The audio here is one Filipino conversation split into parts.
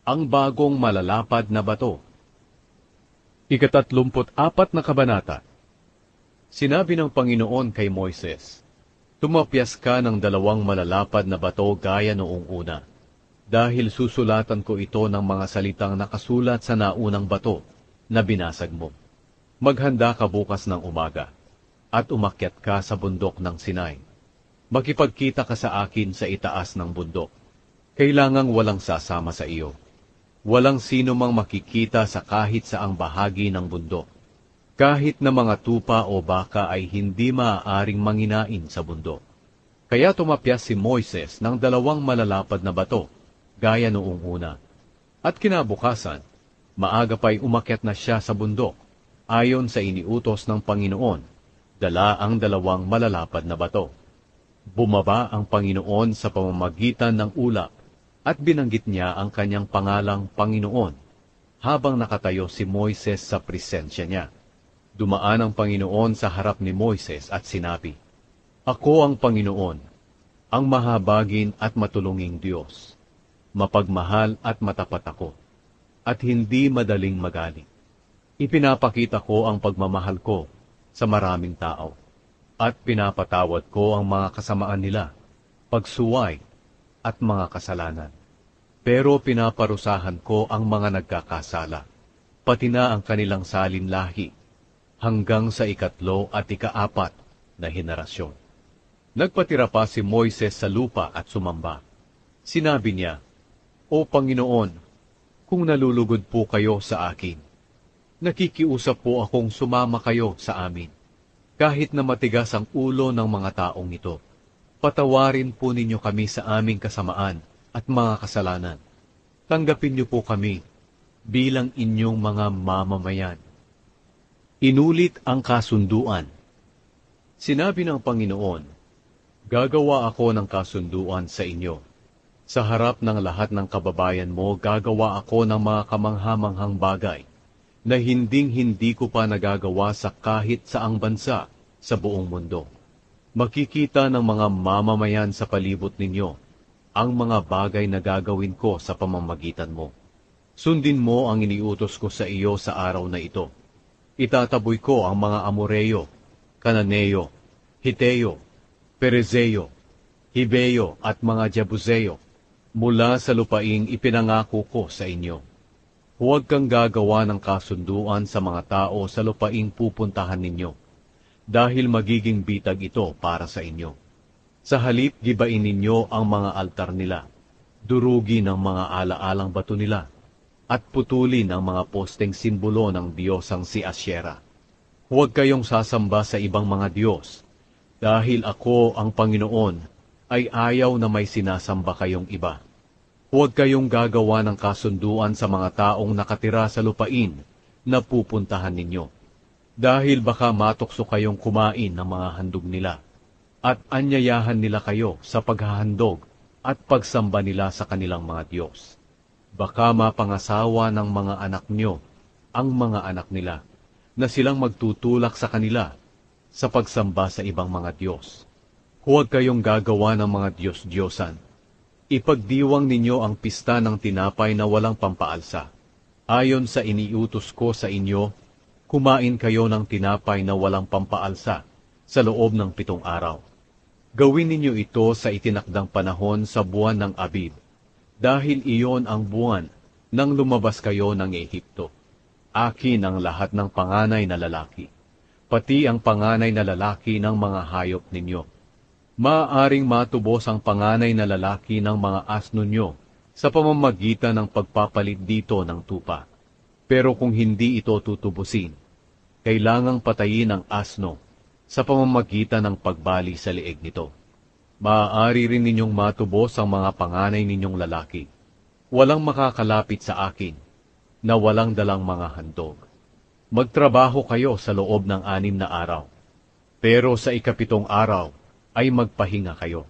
Ang bagong malalapad na bato. Ika-34 na kabanata. Sinabi ng Panginoon kay Moises, "Tumapyas ka ng 2 malalapad na bato gaya noong una, dahil susulatan ko ito ng mga salitang nakasulat sa naunang bato na binasag mo. Maghanda ka bukas ng umaga, at umakyat ka sa bundok ng Sinai. Makipagkita ka sa akin sa itaas ng bundok. Kailangang walang sasama sa iyo. Walang sino mang makikita sa kahit saang bahagi ng bundok. Kahit na mga tupa o baka ay hindi maaaring manginain sa bundok." Kaya tumapyas si Moises ng 2 malalapad na bato, gaya noong una. At kinabukasan, maaga pa'y umakyat na siya sa bundok, ayon sa iniutos ng Panginoon, dala ang 2 malalapad na bato. Bumaba ang Panginoon sa pamamagitan ng ulap, at binanggit niya ang kanyang pangalang Panginoon, habang nakatayo si Moises sa presensya niya. Dumaan ang Panginoon sa harap ni Moises at sinabi, "Ako ang Panginoon, ang mahabagin at matulunging Diyos. Mapagmahal at matapat ako, at hindi madaling magalit. Ipinapakita ko ang pagmamahal ko sa maraming tao, at pinapatawad ko ang mga kasamaan nila, pagsuway, at mga kasalanan. Pero pinaparusahan ko ang mga nagkakasala, pati na ang kanilang salinlahi, hanggang sa 3 at 4 na henerasyon." Nagpatira pa si Moises sa lupa at sumamba. Sinabi niya, "O Panginoon, kung nalulugod po kayo sa akin, nakikiusap po akong sumama kayo sa amin. Kahit na matigas ang ulo ng mga taong ito, patawarin po ninyo kami sa aming kasamaan at mga kasalanan. Tanggapin niyo po kami bilang inyong mga mamamayan." Inulit ang kasunduan. Sinabi ng Panginoon, "Gagawa ako ng kasunduan sa inyo. Sa harap ng lahat ng kababayan mo, gagawa ako ng mga kamanghamanghang bagay na hinding-hindi ko pa nagagawa sa kahit saang bansa sa buong mundo. Makikita ng mga mamamayan sa palibot ninyo ang mga bagay na gagawin ko sa pamamagitan mo. Sundin mo ang iniutos ko sa iyo sa araw na ito. Itataboy ko ang mga Amoreo, Kananeo, Hiteo, Perezeo, Hibeo at mga Jebuseo mula sa lupaing ipinangako ko sa inyo. Huwag kang gagawa ng kasunduan sa mga tao sa lupaing pupuntahan ninyo, dahil magiging bitag ito para sa inyo. Sa halip, gibain ninyo ang mga altar nila, durugin ang mga alaalang bato nila, at putulin ang mga posteng simbolo ng diyosang si Asyera. Huwag kayong sasamba sa ibang mga diyos, dahil ako ang Panginoon ay ayaw na may sinasamba kayong iba. Huwag kayong gagawa ng kasunduan sa mga taong nakatira sa lupain na pupuntahan ninyo, dahil baka matukso kayong kumain ng mga handog nila, at anyayahan nila kayo sa paghahandog at pagsamba nila sa kanilang mga Diyos. Baka mapangasawa ng mga anak nyo ang mga anak nila, na silang magtutulak sa kanila sa pagsamba sa ibang mga Diyos. Huwag kayong gagawa ng mga Diyos-Diyosan. Ipagdiwang ninyo ang pista ng tinapay na walang pampaalsa. Ayon sa iniutos ko sa inyo, kumain kayo ng tinapay na walang pampaalsa sa loob ng 7 araw. Gawin ninyo ito sa itinakdang panahon sa buwan ng Abib, dahil iyon ang buwan nang lumabas kayo ng Ehipto. Akin ang lahat ng panganay na lalaki, pati ang panganay na lalaki ng mga hayop ninyo. Maaaring matubos ang panganay na lalaki ng mga asno nyo sa pamamagitan ng pagpapalit dito ng tupa. Pero kung hindi ito tutubusin, kailangang patayin ang asno sa pamamagitan ng pagbali sa leeg nito. Maaari rin ninyong matubos ang mga panganay ninyong lalaki. Walang makakalapit sa akin na walang dalang mga handog. Magtrabaho kayo sa loob ng 6 na araw, pero sa 7 araw ay magpahinga kayo,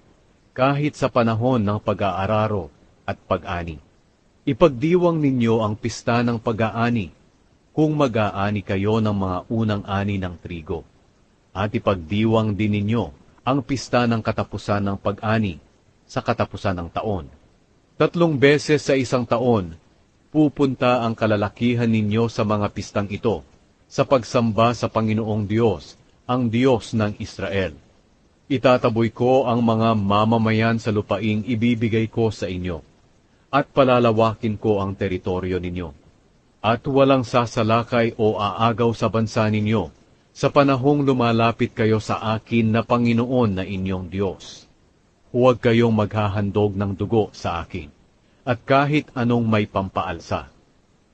kahit sa panahon ng pag-aararo at pag-ani. Ipagdiwang ninyo ang pista ng pag-aani kung mag-aani kayo ng mga unang ani ng trigo, at ipagdiwang din ninyo ang pista ng katapusan ng pag-ani sa katapusan ng taon. 3 beses sa 1 taon, pupunta ang kalalakihan ninyo sa mga pistang ito, sa pagsamba sa Panginoong Diyos, ang Diyos ng Israel. Itataboy ko ang mga mamamayan sa lupaing ibibigay ko sa inyo, at palalawakin ko ang teritoryo ninyo. At walang sasalakay o aagaw sa bansa ninyo, sa panahong lumalapit kayo sa akin na Panginoon na inyong Diyos. Huwag kayong maghahandog ng dugo sa akin, at kahit anong may pampaalsa.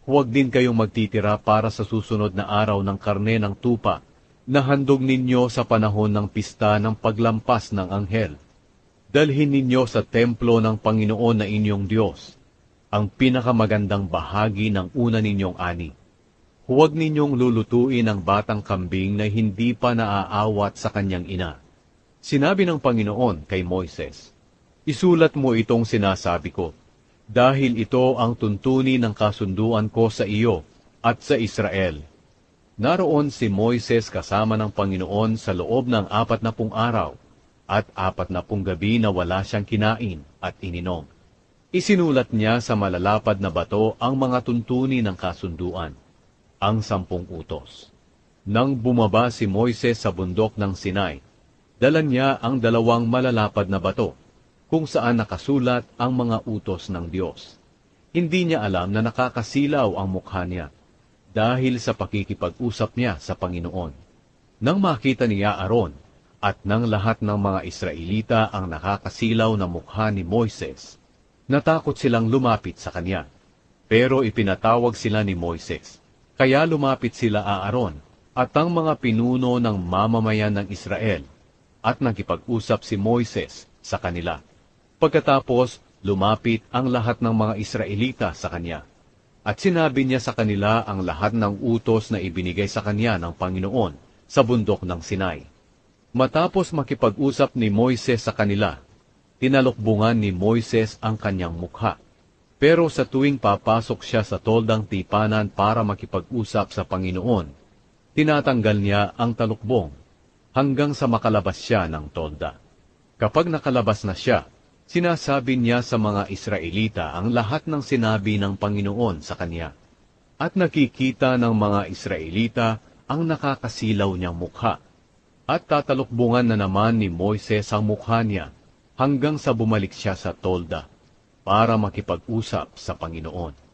Huwag din kayong magtitira para sa susunod na araw ng karne ng tupa, na handog ninyo sa panahon ng pista ng paglampas ng anghel. Dalhin ninyo sa templo ng Panginoon na inyong Diyos, ang pinakamagandang bahagi ng una ninyong ani. Huwag ninyong lulutuin ang batang kambing na hindi pa naaawat sa kanyang ina. Sinabi ng Panginoon kay Moises, isulat mo itong sinasabi ko, dahil ito ang tuntunin ng kasunduan ko sa iyo at sa Israel. Naroon si Moises kasama ng Panginoon sa loob ng 40 araw at 40 gabi na wala siyang kinain at ininom. Isinulat niya sa malalapad na bato ang mga tuntunin ng kasunduan, ang 10 utos. Nang bumaba si Moises sa bundok ng Sinai, dala niya ang 2 malalapad na bato, kung saan nakasulat ang mga utos ng Diyos. Hindi niya alam na nakakasilaw ang mukha niya, dahil sa pakikipag-usap niya sa Panginoon. Nang makita niya Aaron, at ng lahat ng mga Israelita ang nakakasilaw na mukha ni Moises, natakot silang lumapit sa kanya. Pero ipinatawag sila ni Moises. Kaya lumapit sila Aaron at ang mga pinuno ng mamamayan ng Israel, at nakipag-usap si Moises sa kanila. Pagkatapos, lumapit ang lahat ng mga Israelita sa kanya, at sinabi niya sa kanila ang lahat ng utos na ibinigay sa kanya ng Panginoon sa bundok ng Sinai. Matapos makipag-usap ni Moises sa kanila, tinalukbungan ni Moises ang kanyang mukha. Pero sa tuwing papasok siya sa toldang tipanan para makipag-usap sa Panginoon, tinatanggal niya ang talukbong hanggang sa makalabas siya ng tolda. Kapag nakalabas na siya, sinasabi niya sa mga Israelita ang lahat ng sinabi ng Panginoon sa kanya. At nakikita ng mga Israelita ang nakakasilaw niyang mukha. At tatalukbungan na naman ni Moises ang mukha niya hanggang sa bumalik siya sa tolda para makipag-usap sa Panginoon.